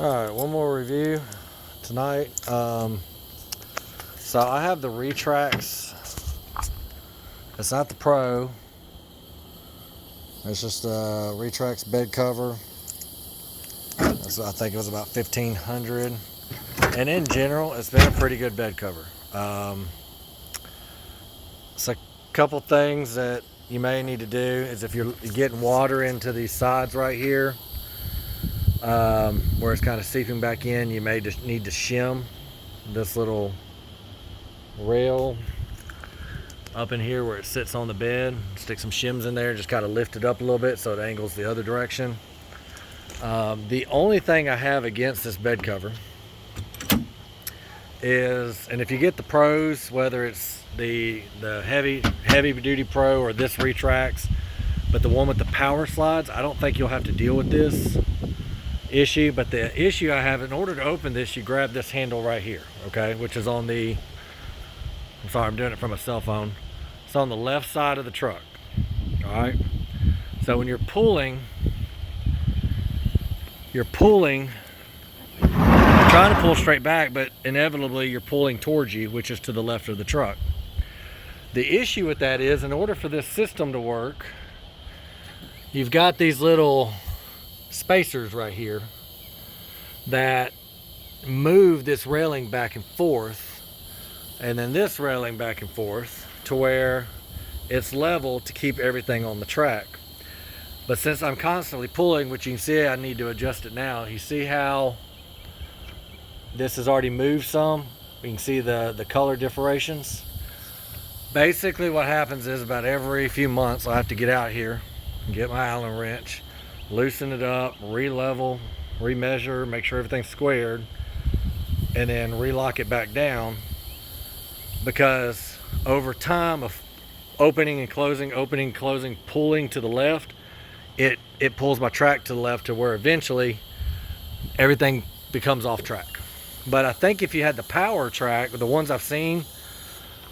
All right, one more review tonight. So I have the Retrax. It's not the Pro. It's just a Retrax bed cover. I think it was about $1,500. And in general, it's been a pretty good bed cover. So a couple things that you may need to do is if you're getting water into these sides right here, where it's kind of seeping back in, you may just need to shim this little rail up in here where it sits on the bed. Stick some shims in there, just kind of lift it up a little bit so it angles the other direction. The only thing I have against this bed cover is, and if you get the Pros, whether it's the heavy duty Pro or this Retrax, but the one with the power slides, I don't think you'll have to deal with this issue. But the issue I have, in order to open this, you grab this handle right here, okay, which is on the, I'm sorry, I'm doing it from a cell phone. It's on the left side of the truck. All right. So when you're pulling, trying to pull straight back, but inevitably you're pulling towards you, which is to the left of the truck. The issue with that is, in order for this system to work, you've got these little spacers right here that move this railing back and forth, and then this railing back and forth to where it's level to keep everything on the track. But since I'm constantly pulling, which you can see, I need to adjust it now. You see how this has already moved some? You can see the color differentiations. Basically what happens is, about every few months I have to get out here and get my Allen wrench, loosen it up, re-level, re-measure, make sure everything's squared, and then re-lock it back down. Because over time of opening and closing, pulling to the left, it pulls my track to the left to where eventually everything becomes off track. But I think if you had the power track, the ones I've seen,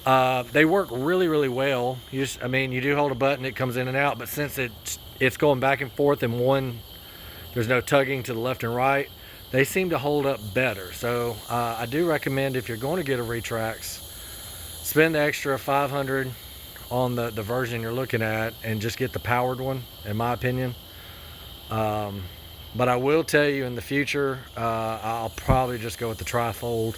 they work really well. You do hold a button, it comes in and out, but since it's going back and forth and there's no tugging to the left and right, they seem to hold up better. So I do recommend, if you're going to get a Retrax, spend the extra $500 on the version you're looking at and just get the powered one, in my opinion. But I will tell you, in the future, I'll probably just go with the trifold,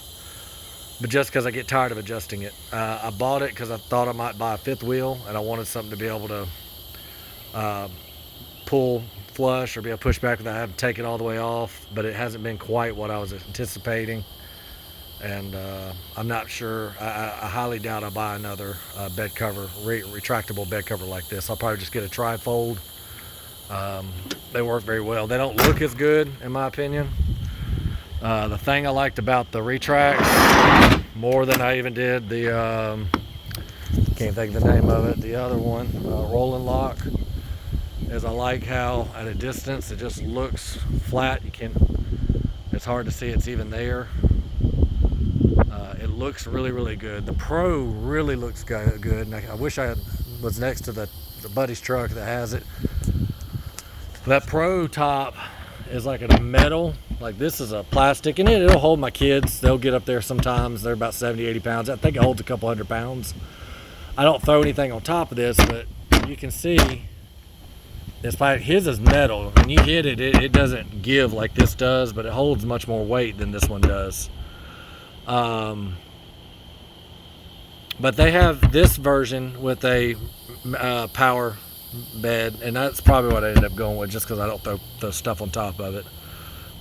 but just because I get tired of adjusting it. I bought it because I thought I might buy a fifth wheel, and I wanted something to be able to pull flush or be able to push back without having to take it all the way off, but it hasn't been quite what I was anticipating. And I'm not sure. I highly doubt I'll buy another bed cover, retractable bed cover like this. I'll probably just get a trifold. They work very well. They don't look as good, in my opinion. The thing I liked about the Retrax, more than I even did the, can't think of the name of it, the other one, Rolling Lock, is I like how at a distance it just looks flat. It's hard to see it's even there. It looks really good. The Pro really looks good, and I wish I was next to the buddy's truck that has it. That Pro top is like a metal, like this is a plastic, and it'll hold my kids. They'll get up there sometimes. They're about 70-80 pounds. I think it holds a couple hundred pounds. I don't throw anything on top of this, but you can see his is metal. When you hit it, it doesn't give like this does, but it holds much more weight than this one does. But they have this version with a power bed, and that's probably what I ended up going with, just because I don't throw stuff on top of it.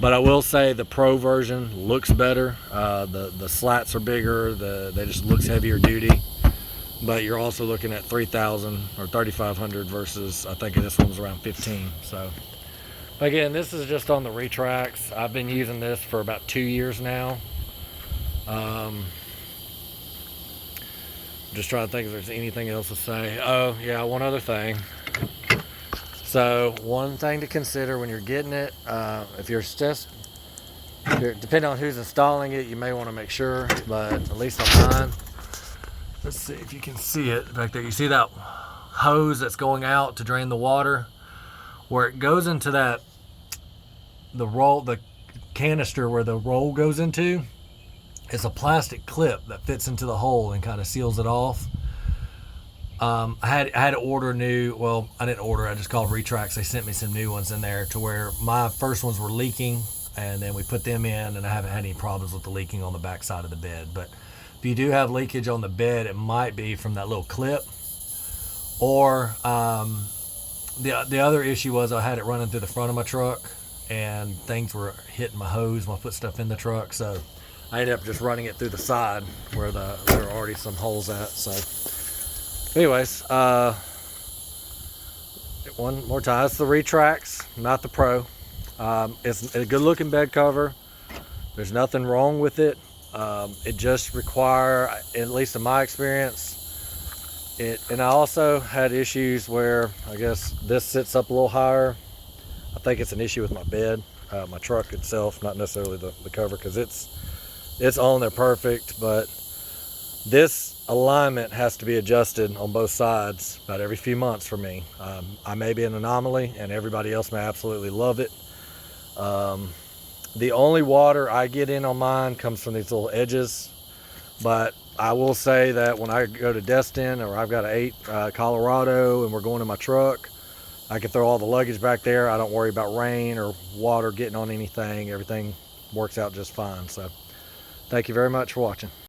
But I will say the Pro version looks better. The slats are bigger. They just looks heavier duty. But you're also looking at $3,000 or $3,500 versus, I think this one was around $15,000. So again, this is just on the Retrax. I've been using this for about 2 years now. Just trying to think if there's anything else to say. Oh yeah, one other thing. So one thing to consider when you're getting it, if you're depending on who's installing it, you may want to make sure, but at least on mine, let's see if you can see it back there. You see that hose that's going out to drain the water? Where it goes into the canister where the roll goes into, it's a plastic clip that fits into the hole and kind of seals it off. I had to order new. Well, I didn't order. I just called Retrax. They sent me some new ones in there to where my first ones were leaking, and then we put them in, and I haven't had any problems with the leaking on the back side of the bed. But if you do have leakage on the bed, it might be from that little clip, or the other issue was I had it running through the front of my truck, and things were hitting my hose when I put stuff in the truck. So I ended up just running it through the side where there are already some holes at. So anyways, one more time, it's the Retrax, not the Pro. It's a good looking bed cover. There's nothing wrong with it. It just require, at least in my experience, and I also had issues where I guess this sits up a little higher. I think it's an issue with my bed, my truck itself, not necessarily the cover, because it's on there perfect, but this alignment has to be adjusted on both sides about every few months for me. I may be an anomaly and everybody else may absolutely love it. The only water I get in on mine comes from these little edges, but I will say that when I go to Destin, or I've got an 8 Colorado and we're going in my truck, I can throw all the luggage back there. I don't worry about rain or water getting on anything. Everything works out just fine. So thank you very much for watching.